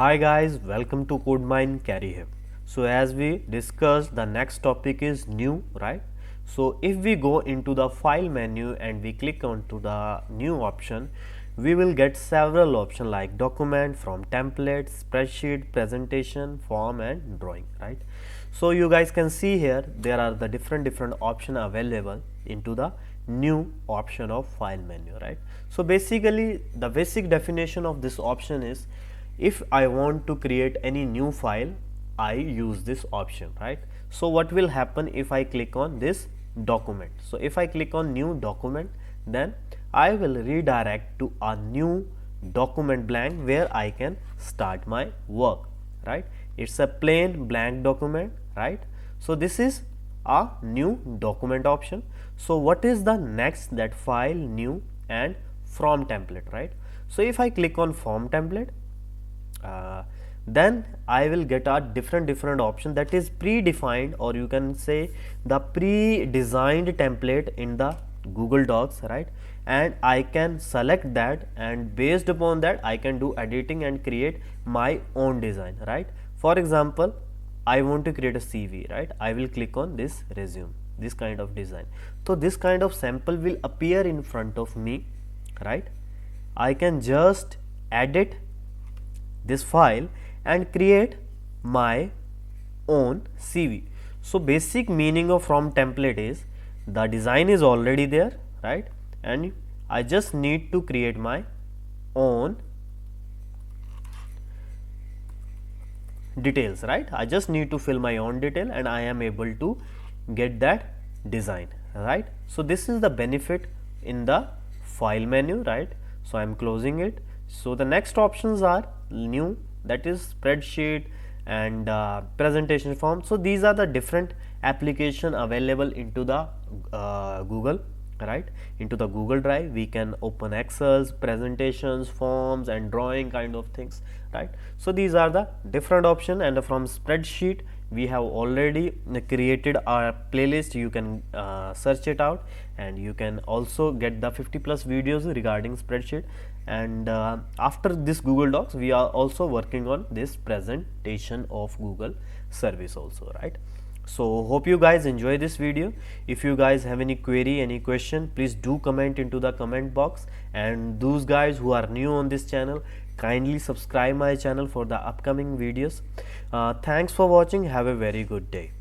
Hi guys, welcome to Kodemine, Karrie here. So as we discussed, the next topic is new, right? So if we go into the file menu and we click onto the new option, we will get several options like document, from template, spreadsheet, presentation, form and drawing, right? So you guys can see here there are the different options available into the new option of file menu, right? So basically the basic definition of this option is, if I want to create any new file, I use this option, right? So what will happen if I click on this document? So if I click on new document, then I will redirect to a new document blank where I can start my work, right? It's a plain blank document, right? So this is a new document option. So what is the next? That file, new and from template, right? So if I click on form template, then I will get a different option that is predefined, or you can say the pre-designed template in the Google Docs, right? And I can select that, and based upon that I can do editing and create my own design, right? For example, I want to create a CV, right? I will click on this resume, this kind of design. So this kind of sample will appear in front of me, right? I can just edit this file and create my own CV. So basic meaning of from template is the design is already there, right? And I just need to create my own details, right? I just need to fill my own detail and I am able to get that design, right? So this is the benefit in the file menu, right? So I am closing it. So the next options are new, that is spreadsheet and presentation form. So these are the different application available into the Google, right? Into the Google Drive we can open Excel, presentations, forms and drawing kind of things, right? So these are the different option. And from spreadsheet we have already created our playlist. You can search it out, and you can also get the 50+ videos regarding spreadsheet. And after this Google Docs we are also working on this presentation of Google service also, right? So hope you guys enjoy this video. If you guys have any query, any question, please do comment into the comment box. And those guys who are new on this channel, kindly subscribe my channel for the upcoming videos. Thanks for watching. Have a very good day.